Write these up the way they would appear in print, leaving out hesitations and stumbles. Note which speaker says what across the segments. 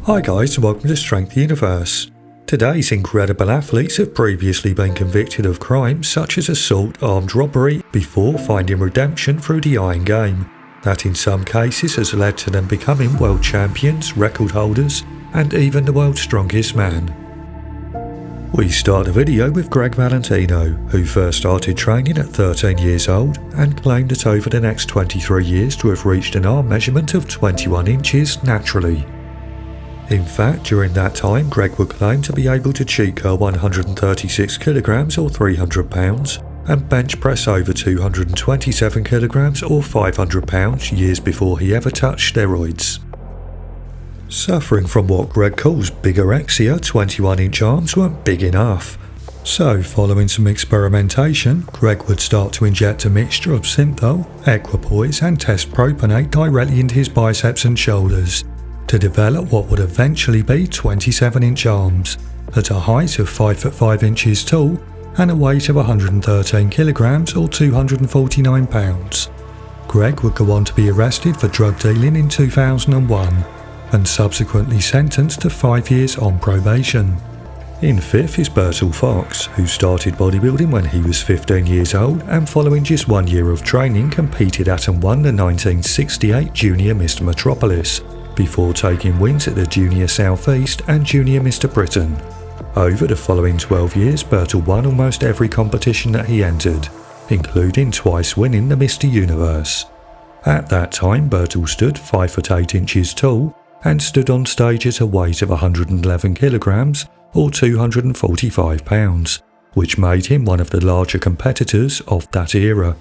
Speaker 1: Hi guys and welcome to Strength Universe. Today's incredible athletes have previously been convicted of crimes such as assault, armed robbery, before finding redemption through the iron game. That in some cases has led to them becoming world champions, record holders, and even the world's strongest man. We start the video with Gregg Valentino, who first started training at 13 years old and claimed that over the next 23 years to have reached an arm measurement of 21 inches naturally. In fact, during that time, Gregg would claim to be able to cheat curl 136 kilograms or 300 pounds and bench press over 227 kilograms or 500 pounds years before he ever touched steroids. Suffering from what Gregg calls bigorexia, 21-inch arms weren't big enough. So, following some experimentation, Gregg would start to inject a mixture of synthol, equipoise and test propionate directly into his biceps and shoulders, to develop what would eventually be 27-inch arms, at a height of 5'5" inches tall and a weight of 113 kilograms or 249 pounds. Gregg would go on to be arrested for drug dealing in 2001 and subsequently sentenced to 5 years on probation. In fifth is Bertil Fox, who started bodybuilding when he was 15 years old and following just 1 year of training competed at and won the 1968 Junior Mr. Metropolis, before taking wins at the Junior Southeast and Junior Mr. Britain. Over the following 12 years, Bertil won almost every competition that he entered, including twice winning the Mr. Universe. At that time, Bertil stood 5'8" inches tall and stood on stage at a weight of 111 kilograms or 245 pounds, which made him one of the larger competitors of that era.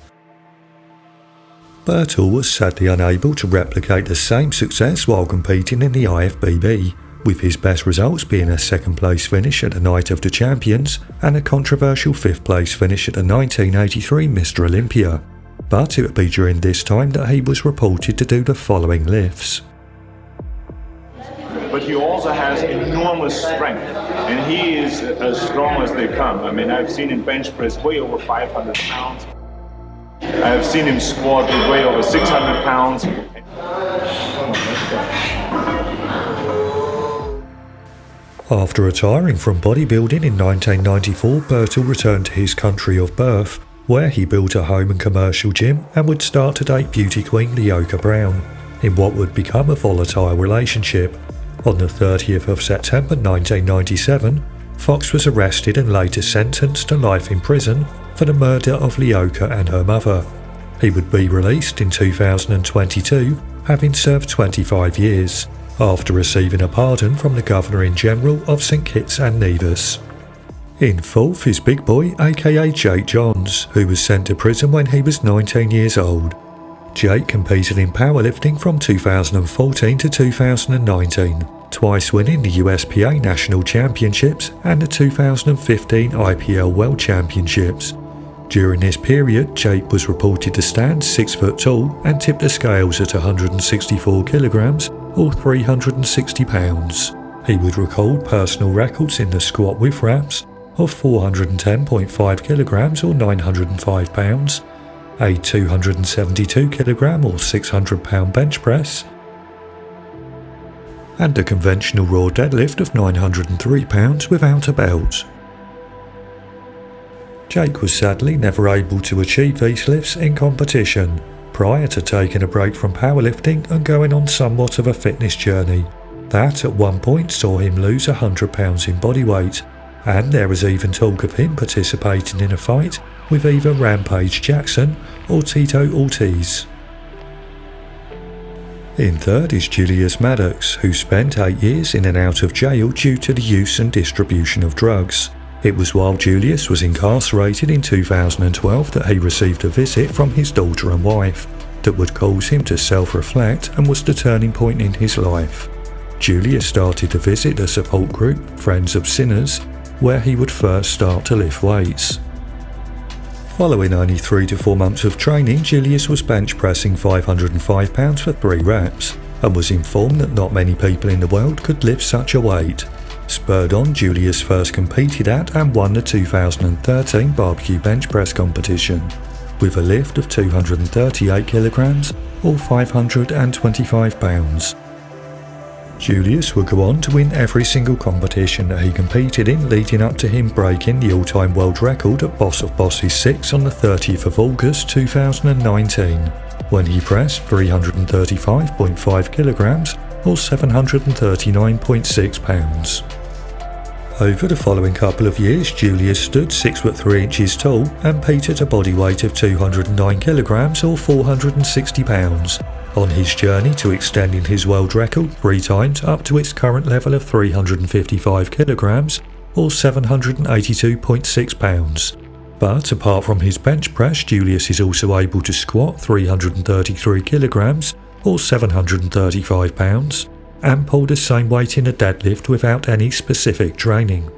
Speaker 1: Bertil was sadly unable to replicate the same success while competing in the IFBB, with his best results being a second place finish at the Night of the Champions and a controversial 5th place finish at the 1983 Mr. Olympia. But it would be during this time that he was reported to do the following lifts.
Speaker 2: But he also has enormous strength, and he is as strong as they come. I mean, I've seen him bench press way over 500 pounds. I've seen him squat with way over 600 pounds.
Speaker 1: After retiring from bodybuilding in 1994, Bertil returned to his country of birth, where he built a home and commercial gym and would start to date beauty queen Leoka Brown, in what would become a volatile relationship. On the 30th of September 1997, Fox was arrested and later sentenced to life in prison for the murder of Leoka and her mother. He would be released in 2022, having served 25 years, after receiving a pardon from the Governor-in-General of St Kitts and Nevis. In fourth is Big Boy aka Jake Johns, who was sent to prison when he was 19 years old. Jake competed in powerlifting from 2014 to 2019, twice winning the USPA National Championships and the 2015 IPL World Championships. During this period, Jake was reported to stand 6 foot tall and tip the scales at 164 kilograms or 360 pounds. He would record personal records in the squat with wraps of 410.5 kilograms or 905 pounds, a 272 kilogram or 600 pound bench press, and a conventional raw deadlift of 903 pounds without a belt. Jake was sadly never able to achieve these lifts in competition, prior to taking a break from powerlifting and going on somewhat of a fitness journey. That at one point saw him lose 100 pounds in body weight, and there was even talk of him participating in a fight with either Rampage Jackson or Tito Ortiz. In third is Julius Maddox, who spent 8 years in and out of jail due to the use and distribution of drugs. It was while Julius was incarcerated in 2012 that he received a visit from his daughter and wife that would cause him to self-reflect and was the turning point in his life. Julius started to visit the support group Friends of Sinners, where he would first start to lift weights. Following only 3 to 4 months of training, Julius was bench pressing 505 pounds for 3 reps and was informed that not many people in the world could lift such a weight. Spurred on, Julius first competed at and won the 2013 barbecue bench press competition, with a lift of 238 kilograms or 525 pounds. Julius would go on to win every single competition that he competed in, leading up to him breaking the all-time world record at Boss of Bosses 6 on the 30th of August 2019, when he pressed 335.5 kilograms or 739.6 pounds. Over the following couple of years, Julius stood 6'3" tall and peaked at a body weight of 209 kilograms or 460 pounds, on his journey to extending his world record 3 times up to its current level of 355 kilograms or 782.6 pounds. But apart from his bench press, Julius is also able to squat 333 kilograms or 735 pounds and pull the same weight in a deadlift without any specific training.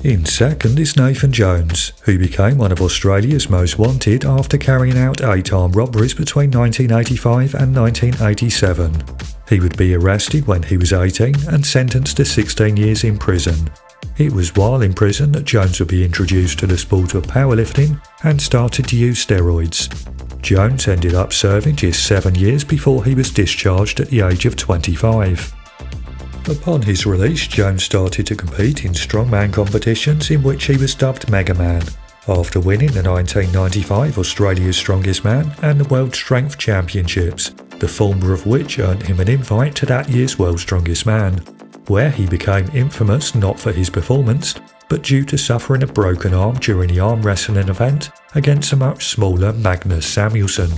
Speaker 1: In second is Nathan Jones, who became one of Australia's most wanted after carrying out 8 armed robberies between 1985 and 1987. He would be arrested when he was 18 and sentenced to 16 years in prison. It was while in prison that Jones would be introduced to the sport of powerlifting and started to use steroids. Jones ended up serving just 7 years before he was discharged at the age of 25. Upon his release, Jones started to compete in strongman competitions in which he was dubbed Mega Man, after winning the 1995 Australia's Strongest Man and the World Strength Championships, the former of which earned him an invite to that year's World's Strongest Man, where he became infamous not for his performance, but due to suffering a broken arm during the arm wrestling event against a much smaller Magnus Samuelsson.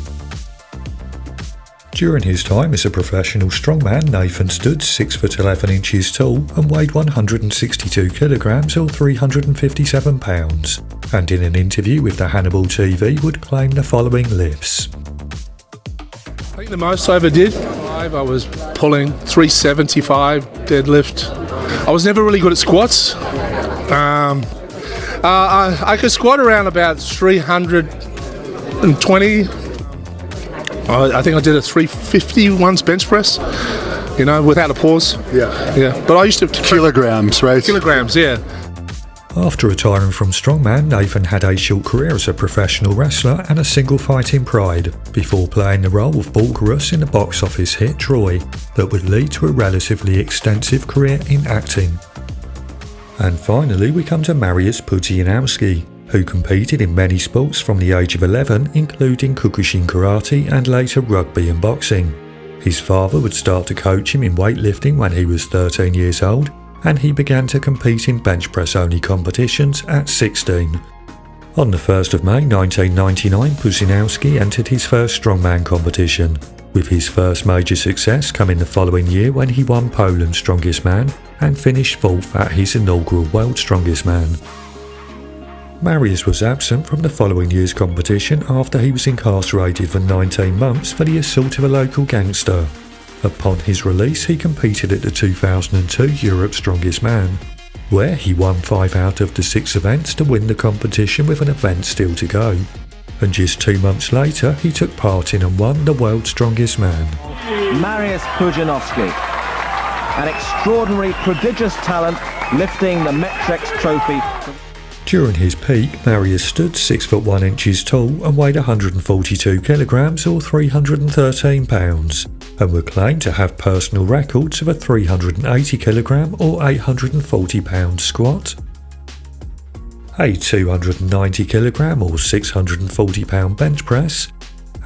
Speaker 1: During his time as a professional strongman, Nathan stood 6'11" tall and weighed 162 kilograms or 357 pounds, and in an interview with the Hannibal TV would claim the following lifts.
Speaker 3: I think the most I ever did, I was pulling 375 deadlift. I was never really good at squats. I could squat around about 320. I think I did a 350 once bench press, without a pause. Yeah. But I used to...
Speaker 4: Kilograms, right?
Speaker 3: Kilograms, yeah.
Speaker 1: After retiring from strongman, Nathan had a short career as a professional wrestler and a single fight in Pride, before playing the role of Bulgarus in the box office hit Troy, that would lead to a relatively extensive career in acting. And finally we come to Mariusz Pudzianowski, who competed in many sports from the age of 11, including Kyokushin karate and later rugby and boxing. His father would start to coach him in weightlifting when he was 13 years old, and he began to compete in bench press only competitions at 16. On the 1st of May 1999, Pudzianowski entered his first strongman competition, with his first major success coming the following year when he won Poland's Strongest Man and finished 4th at his inaugural World Strongest Man. Mariusz was absent from the following year's competition after he was incarcerated for 19 months for the assault of a local gangster. Upon his release, he competed at the 2002 Europe's Strongest Man, where he won 5 out of the 6 events to win the competition with an event still to go. And just 2 months later, he took part in and won the World's Strongest Man.
Speaker 5: Mariusz Pudzianowski, an extraordinary, prodigious talent, lifting the Metrix trophy.
Speaker 1: During his peak, Mariusz stood 6'1" tall and weighed 142 kilograms or 313 pounds, and were claimed to have personal records of a 380 kilogram or 840 pound squat, a 290 kilogram or 640 pound bench press,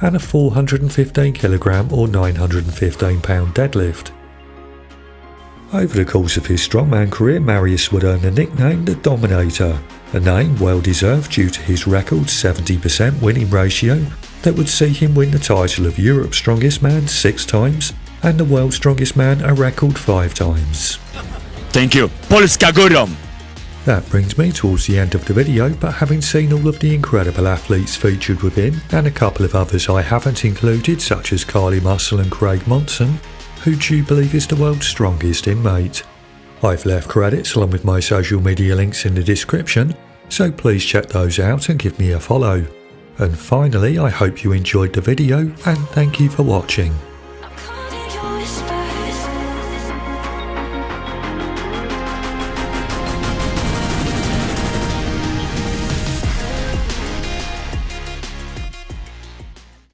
Speaker 1: and a 415 kilogram or 915 pound deadlift. Over the course of his strongman career, Mariusz would earn the nickname the Dominator, a name well deserved due to his record 70% winning ratio that would see him win the title of Europe's Strongest Man 6 times and the World's Strongest Man a record 5 times.
Speaker 6: Thank you. Polska Górą!
Speaker 1: That brings me towards the end of the video, but having seen all of the incredible athletes featured within, and a couple of others I haven't included such as Carly Muscle and Craig Monson, who do you believe is the world's strongest inmate? I've left credits along with my social media links in the description, so please check those out and give me a follow. And finally, I hope you enjoyed the video and thank you for watching.